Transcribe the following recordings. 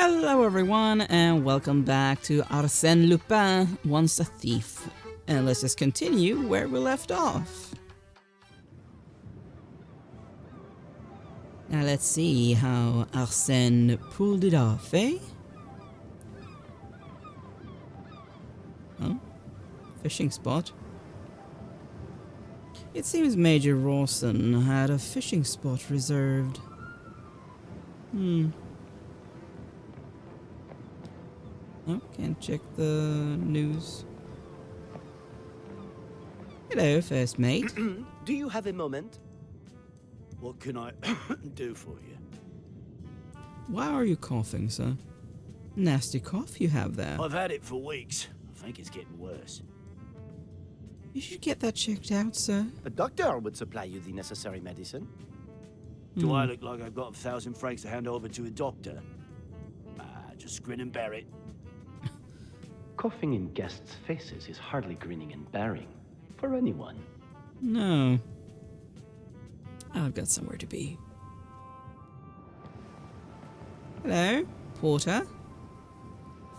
Hello everyone and welcome back to Arsene Lupin, Once a Thief. And let's just continue where we left off. Now let's see how Arsene pulled it off, eh? Oh, fishing spot. It seems Major Rawson had a fishing spot reserved. Oh, can't check the news. Hello, first mate. Do you have a moment? What can I do for you? Why are you coughing, sir? Nasty cough you have there. I've had it for weeks. I think it's getting worse. You should get that checked out, sir. A doctor would supply you the necessary medicine. Do I look like I've got 1,000 francs to hand over to a doctor? Just grin and bear it. Coughing in guests' faces is hardly grinning and bearing for anyone. No. I've got somewhere to be. Hello, porter.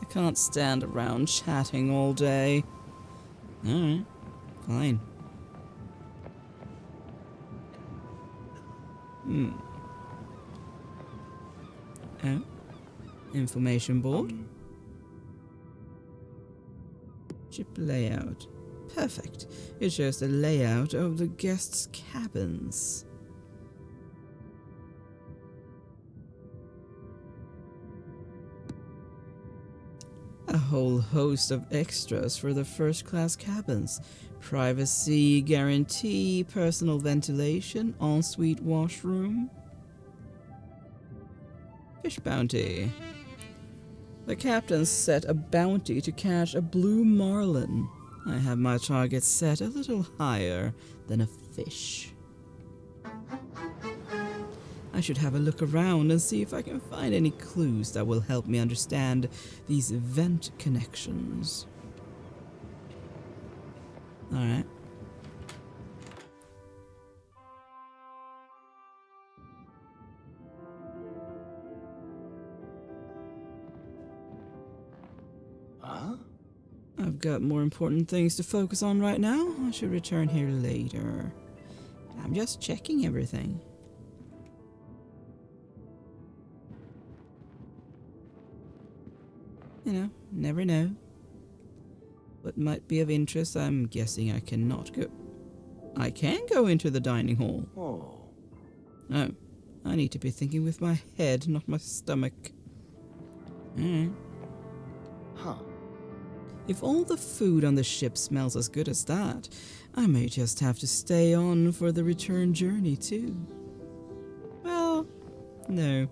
I can't stand around chatting all day. Alright, fine. Oh, information board. Ship layout. Perfect. It shows the layout of the guests' cabins. A whole host of extras for the first-class cabins. Privacy guarantee, personal ventilation, ensuite washroom. Fish bounty. The captain set a bounty to catch a blue marlin. I have my target set a little higher than a fish. I should have a look around and see if I can find any clues that will help me understand these vent connections. Alright. Huh? I've got more important things to focus on right now. I should return here later. I'm just checking everything. You know, never know. What might be of interest, I'm guessing I cannot go. I can go into the dining hall. Oh, I need to be thinking with my head, not my stomach. Huh. If all the food on the ship smells as good as that, I may just have to stay on for the return journey too. Well, no.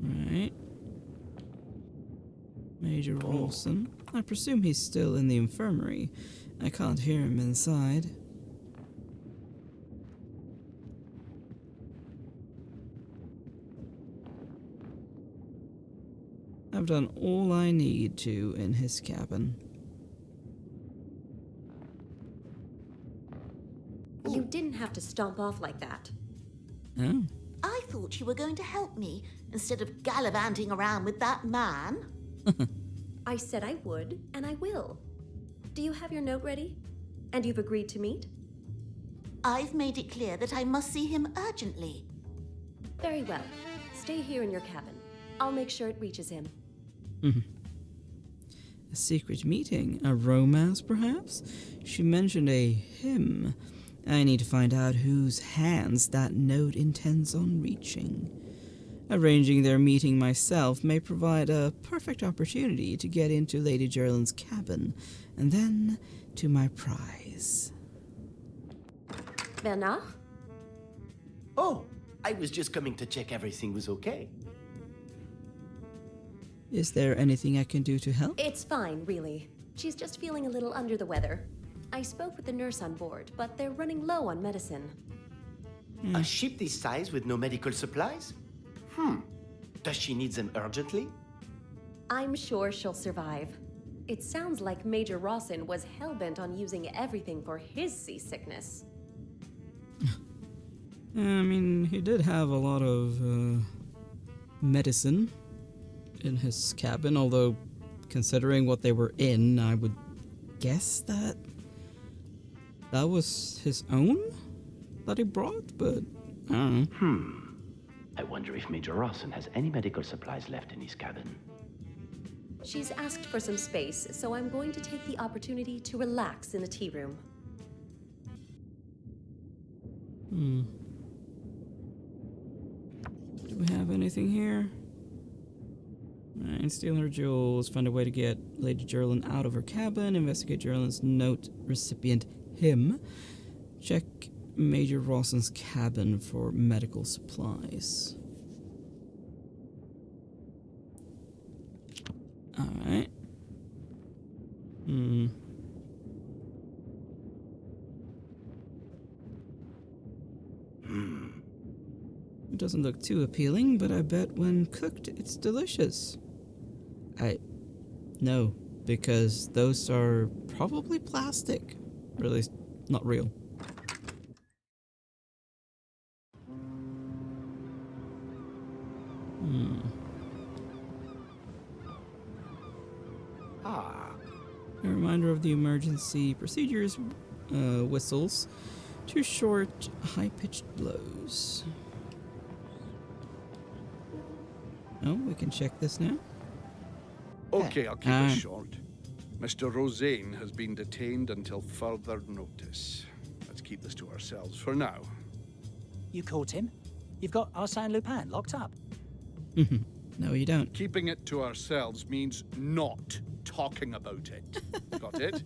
Right. Major Rawson. I presume he's still in the infirmary. I can't hear him inside. I've done all I need to in his cabin. You didn't have to stomp off like that. Oh. I thought you were going to help me instead of gallivanting around with that man. I said I would, and I will. Do you have your note ready? And you've agreed to meet? I've made it clear that I must see him urgently. Very well. Stay here in your cabin. I'll make sure it reaches him. A secret meeting? A romance, perhaps? She mentioned a hymn. I need to find out whose hands that note intends on reaching. Arranging their meeting myself may provide a perfect opportunity to get into Lady Jerland's cabin, and then to my prize. Bernard? Oh, I was just coming to check everything was okay. Is there anything I can do to help? It's fine, really. She's just feeling a little under the weather. I spoke with the nurse on board, but they're running low on medicine. A ship this size with no medical supplies? Does she need them urgently? I'm sure she'll survive. It sounds like Major Rawson was hell-bent on using everything for his seasickness. I mean, he did have a lot of medicine in his cabin, although considering what they were in, I would guess that was his own that he brought, but I don't know. I wonder if Major Rawson has any medical supplies left in his cabin. She's asked for some space, so I'm going to take the opportunity to relax in the tea room. Do we have anything here? Alright, steal her jewels, find a way to get Lady Jerland out of her cabin, investigate Jerland's note recipient, him, check Major Rawson's cabin for medical supplies. Alright. It doesn't look too appealing, but I bet when cooked, it's delicious. No, because those are probably plastic. Or at least, not real. A reminder of the emergency procedures, whistles. 2 short, high-pitched blows. Oh, we can check this now. Okay, I'll keep it short. Mr. Rosaine has been detained until further notice. Let's keep this to ourselves for now. You caught him? You've got Arsene Lupin locked up. No, you don't. Keeping it to ourselves means not talking about it. Got it?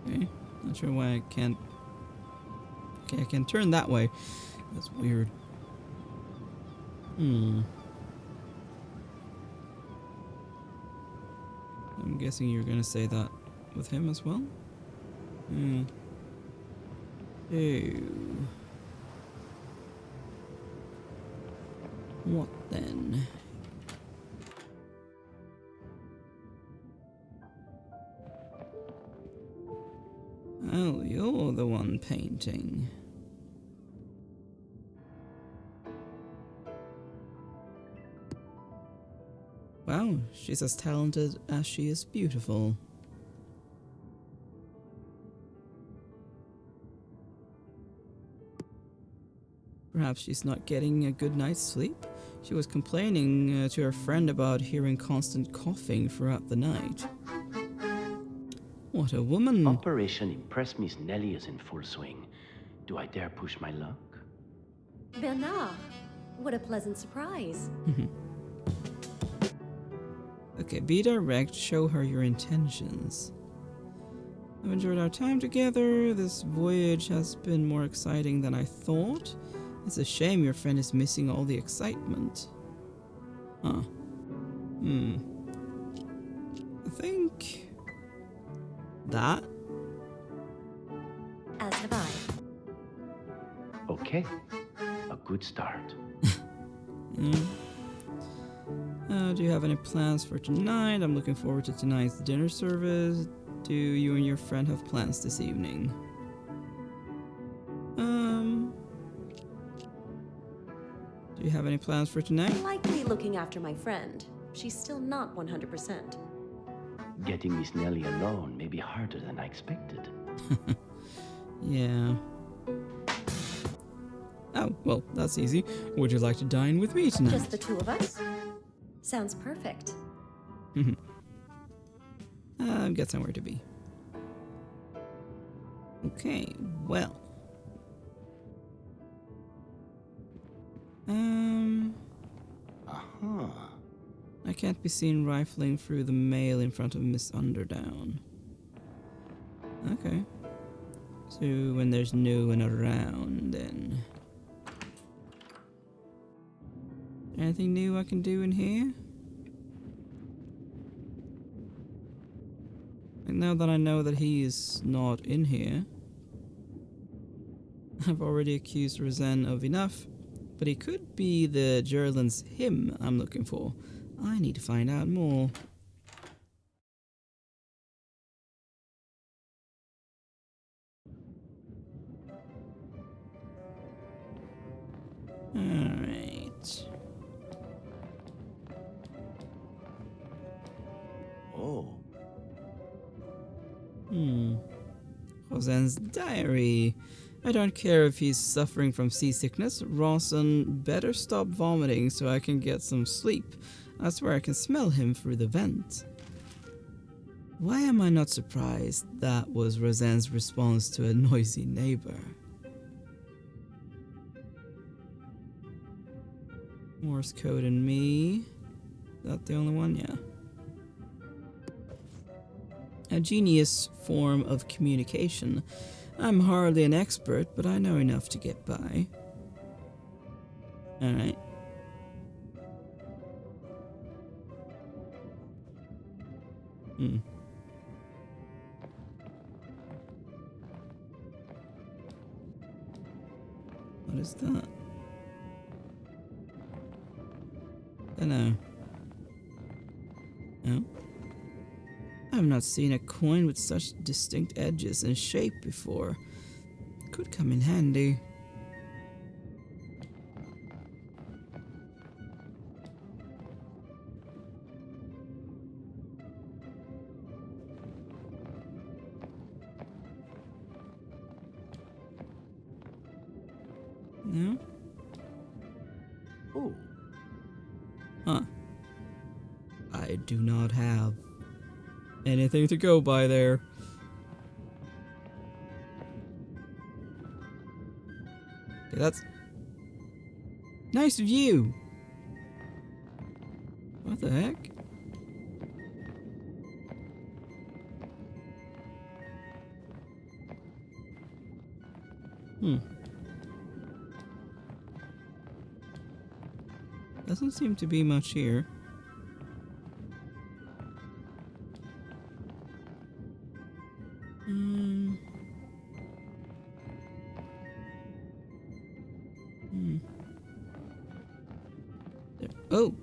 Okay, not sure why I can't... Okay, I can turn that way. That's weird. I'm guessing you're gonna say that with him as well? Ew. What then? Oh, you're the one painting. Wow, she's as talented as she is beautiful. Perhaps she's not getting a good night's sleep. She was complaining to her friend about hearing constant coughing throughout the night. What a woman. Operation Impress Miss Nelly is in full swing. Do I dare push my luck? Bernard, what a pleasant surprise. Okay, be direct, show her your intentions. I've enjoyed our time together. This voyage has been more exciting than I thought. It's a shame your friend is missing all the excitement. Huh. I think... that? As have I. Okay, a good start. Do you have any plans for tonight? I'm looking forward to tonight's dinner service. Do you and your friend have plans this evening? Do you have any plans for tonight? Likely looking after my friend. She's still not 100%. Getting Miss Nelly alone may be harder than I expected. Yeah. Oh, well, that's easy. Would you like to dine with me tonight? Just the two of us? Sounds perfect. Get somewhere to be. Okay, well. I can't be seen rifling through the mail in front of Miss Underdown. Okay. So when there's no one around, then... Anything new I can do in here? And now that I know that he is not in here... I've already accused Roseanne of enough, but he could be the Jerland's him I'm looking for. I need to find out more. Alright. Oh. Roseanne's diary. I don't care if he's suffering from seasickness. Rawson better stop vomiting so I can get some sleep. I swear I can smell him through the vent. Why am I not surprised that was Roseanne's response to a noisy neighbor? Morse code and me. That the only one? Yeah. A genius form of communication. I'm hardly an expert, but I know enough to get by. Alright. What is that? Dunno. No? I've not seen a coin with such distinct edges and shape before. Could come in handy. No? Oh. Huh. I do not have anything to go by there. Okay, that's nice view. What the heck? Doesn't seem to be much here. There. Oh!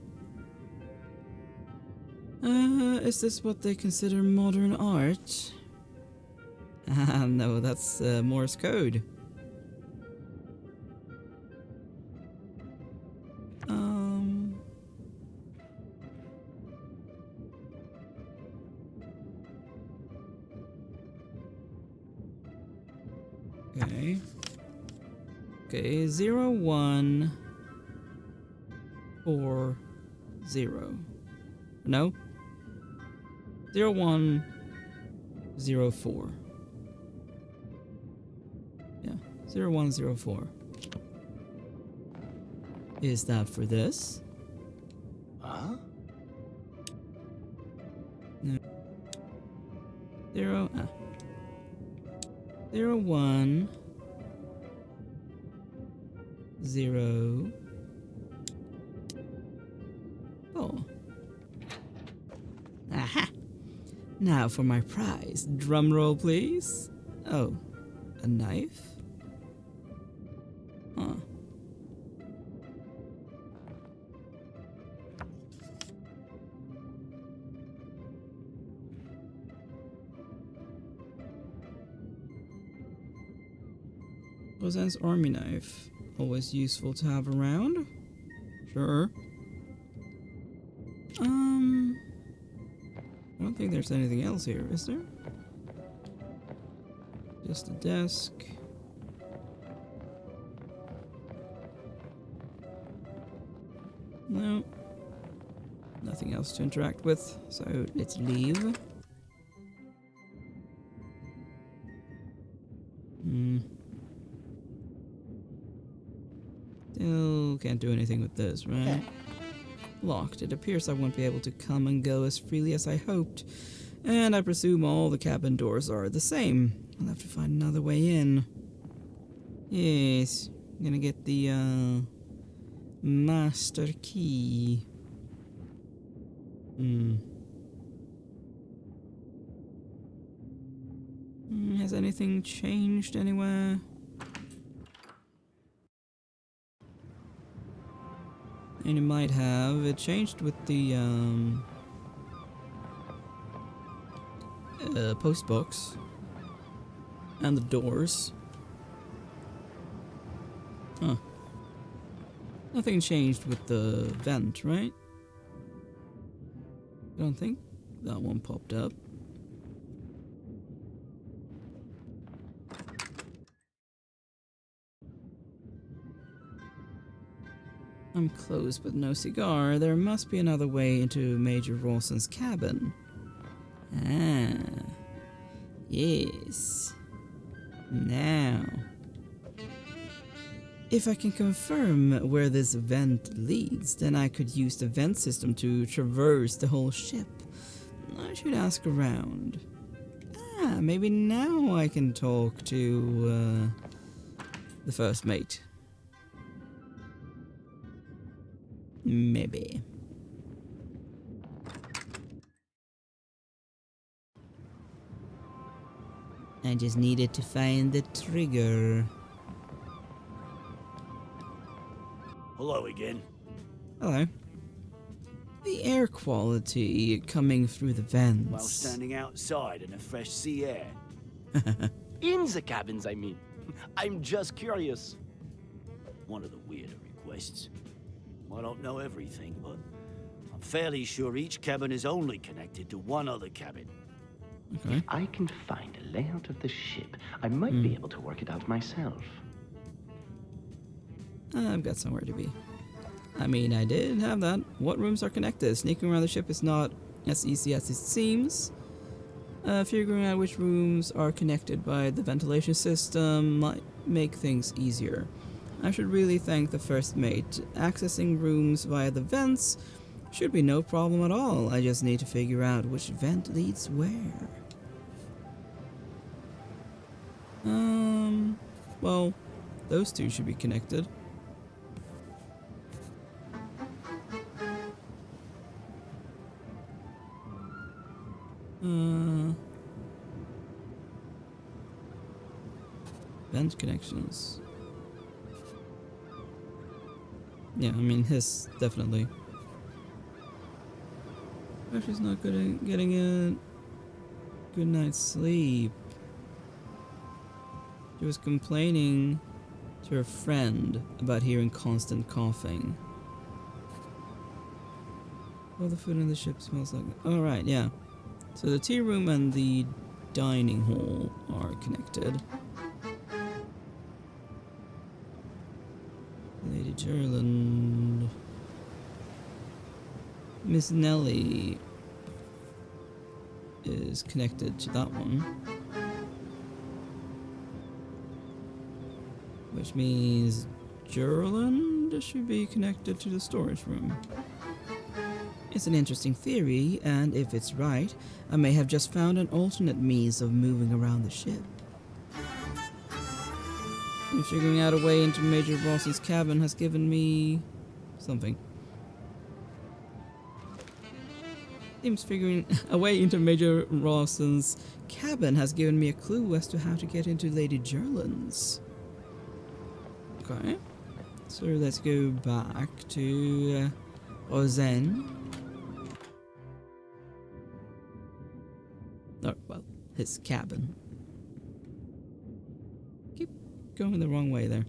Is this what they consider modern art? Ah, no, that's Morse code. Okay. Okay, 0, 1, 4, 0. No? 0, 1, 0, 4. Yeah, 0, 1, 0, 4. Is that for this? Huh? No. 0, 0, 1, 0, 4. Aha! Now for my prize. Drum roll, please. Oh, a knife? Huh. Roseanne's army knife. Always useful to have around. Sure. I don't think there's anything else here, is there? Just a desk. No. Nothing else to interact with, so let's leave. Still can't do anything with this, right? Locked. It appears I won't be able to come and go as freely as I hoped. And I presume all the cabin doors are the same. I'll have to find another way in. Yes. I'm gonna get the, master key. Has anything changed anywhere? And it might have. It changed with the post box and the doors. Huh. Nothing changed with the vent, right? I don't think that one popped up. I'm closed with no cigar. There must be another way into Major Rawson's cabin. Ah. Yes. Now. If I can confirm where this vent leads, then I could use the vent system to traverse the whole ship. I should ask around. Ah, maybe now I can talk to the first mate. Maybe. I just needed to find the trigger. Hello again. Hello. The air quality coming through the vents. While standing outside in the fresh sea air. In the cabins, I mean. I'm just curious. One of the weirder requests. I don't know everything, but I'm fairly sure each cabin is only connected to one other cabin. Okay. If I can find a layout of the ship, I might be able to work it out myself. I've got somewhere to be. I mean, I did have that. What rooms are connected? Sneaking around the ship is not as easy as it seems. Figuring out which rooms are connected by the ventilation system might make things easier. I should really thank the first mate. Accessing rooms via the vents should be no problem at all. I just need to figure out which vent leads where. Well, those two should be connected. Vent connections. Yeah, I mean, his definitely. She's not good at getting a good night's sleep. She was complaining to her friend about hearing constant coughing. All the food in the ship smells like. Oh, right, yeah. So the tea room and the dining hall are connected. Lady Jerland. Miss Nellie is connected to that one. Which means Jerland should be connected to the storage room. It's an interesting theory, and if it's right, I may have just found an alternate means of moving around the ship. And figuring out a way into Major Rawson's cabin has given me something. Seems figuring a way into Major Rawson's cabin has given me a clue as to how to get into Lady Jerland's. Okay, so let's go back to Arsene. Oh, well, his cabin. Keep going the wrong way there.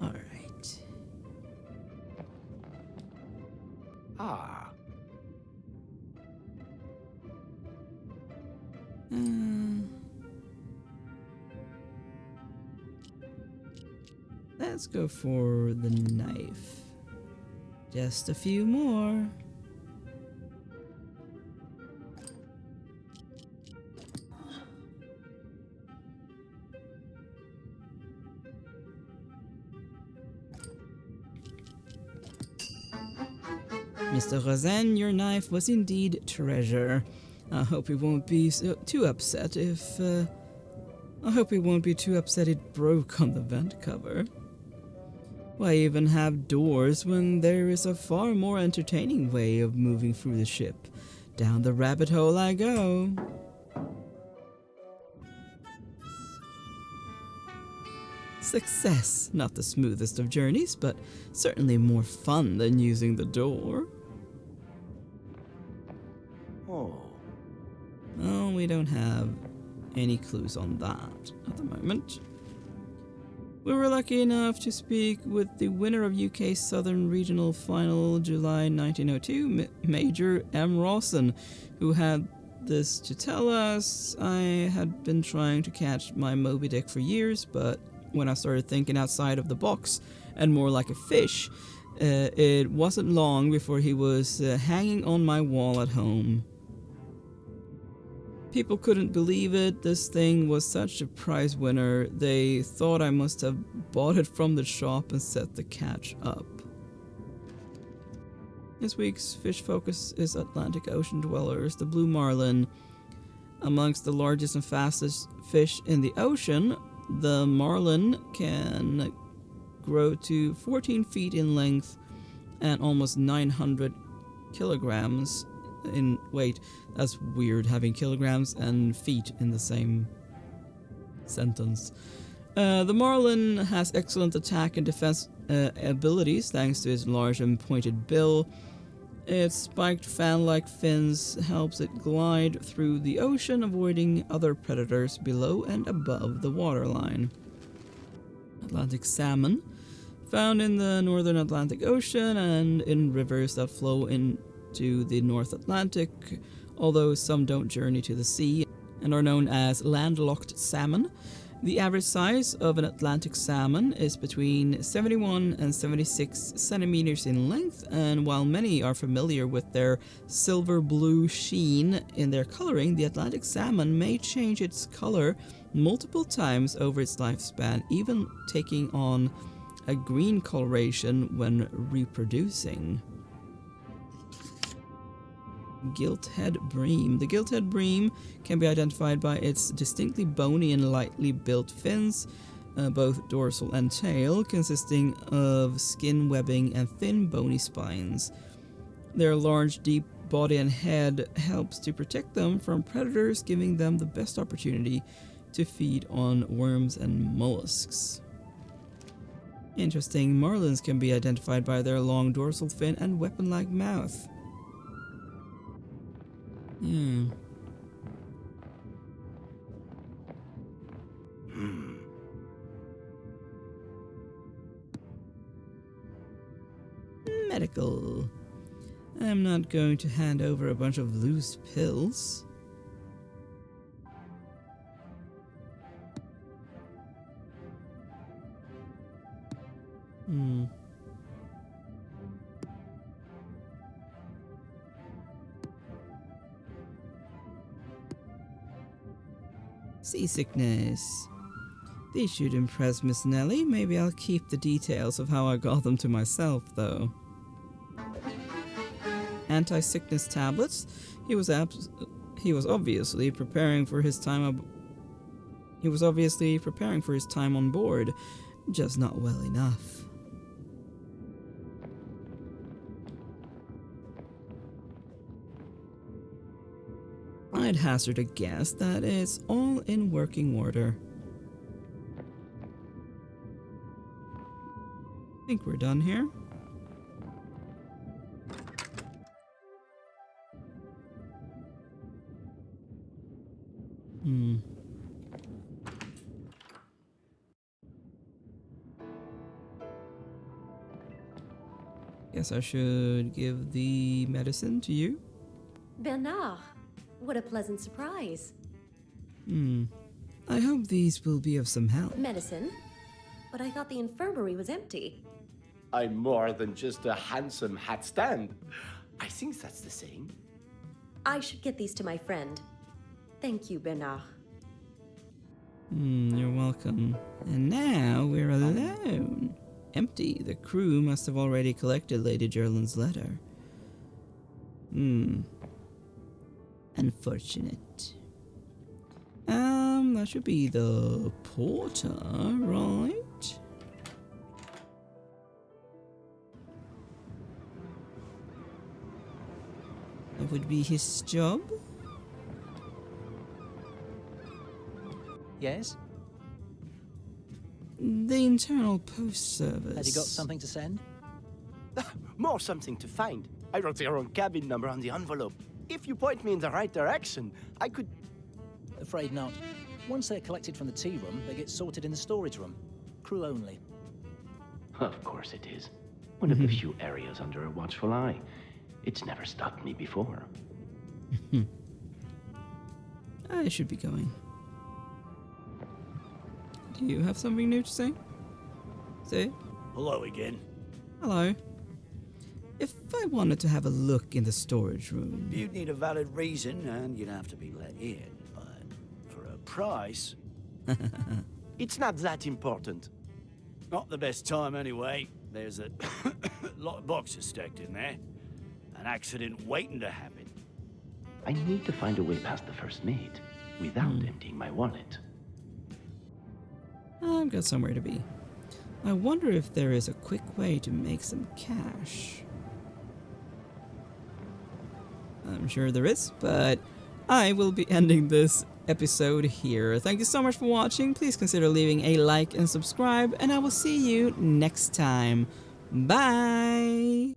Alright. Ah. Let's go for the knife. Just a few more. Mr. Rosen, your knife was indeed treasure. I hope he won't be too upset if... I hope he won't be too upset it broke on the vent cover. Why even have doors when there is a far more entertaining way of moving through the ship? Down the rabbit hole I go. Success, not the smoothest of journeys, but certainly more fun than using the door. Oh. Oh, we don't have any clues on that at the moment. We were lucky enough to speak with the winner of UK Southern Regional Final July 1902, Major M. Rawson, who had this to tell us. I had been trying to catch my Moby Dick for years, but when I started thinking outside of the box and more like a fish, it wasn't long before he was hanging on my wall at home. People couldn't believe it. This thing was such a prize winner. They thought I must have bought it from the shop and set the catch up. This week's fish focus is Atlantic Ocean dwellers, the blue marlin. Amongst the largest and fastest fish in the ocean, the marlin can grow to 14 feet in length and almost 900 kilograms in weight. That's weird, having kilograms and feet in the same sentence. The marlin has excellent attack and defense abilities thanks to its large and pointed bill. Its spiked fan-like fins helps it glide through the ocean, avoiding other predators below and above the waterline. Atlantic salmon, found in the northern Atlantic Ocean and in rivers that flow into the North Atlantic, although some don't journey to the sea and are known as landlocked salmon. The average size of an Atlantic salmon is between 71 and 76 centimeters in length, and while many are familiar with their silver blue sheen in their coloring, the Atlantic salmon may change its color multiple times over its lifespan, even taking on a green coloration when reproducing. Gilt-head bream. The gilt-head bream can be identified by its distinctly bony and lightly built fins, both dorsal and tail, consisting of skin webbing and thin bony spines. Their large, deep body and head helps to protect them from predators, giving them the best opportunity to feed on worms and mollusks. Interesting, marlins can be identified by their long dorsal fin and weapon-like mouth. Yeah. Medical. I'm not going to hand over a bunch of loose pills. Seasickness. These should impress Miss Nellie. Maybe I'll keep the details of how I got them to myself, though. Anti-sickness tablets. He was obviously preparing for his time on board, just not well enough. I'd hazard a guess that it's all in working order. I think we're done here. Guess I should give the medicine to you. Bernard, what a pleasant surprise. I hope these will be of some help. Medicine? But I thought the infirmary was empty. I'm more than just a handsome hat stand. I think that's the saying. I should get these to my friend. Thank you, Bernard. You're welcome. And now we're alone. Empty. The crew must have already collected Lady Jerland's letter. Unfortunate. That should be the porter, right? That would be his job. Yes? The internal post service. Has he got something to send? More something to find. I wrote their own cabin number on the envelope. If you point me in the right direction, I could... Afraid not. Once they're collected from the tea room, they get sorted in the storage room. Crew only. Of course it is. One of the few areas under a watchful eye. It's never stopped me before. I should be going. Do you have something new to say? Say it. Hello again. Hello. If I wanted to have a look in the storage room... You'd need a valid reason, and you'd have to be let in. But for a price... It's not that important. Not the best time, anyway. There's a lot of boxes stacked in there. An accident waiting to happen. I need to find a way past the first mate without emptying my wallet. I've got somewhere to be. I wonder if there is a quick way to make some cash. I'm sure there is, but I will be ending this episode here. Thank you so much for watching. Please consider leaving a like and subscribe, and I will see you next time. Bye!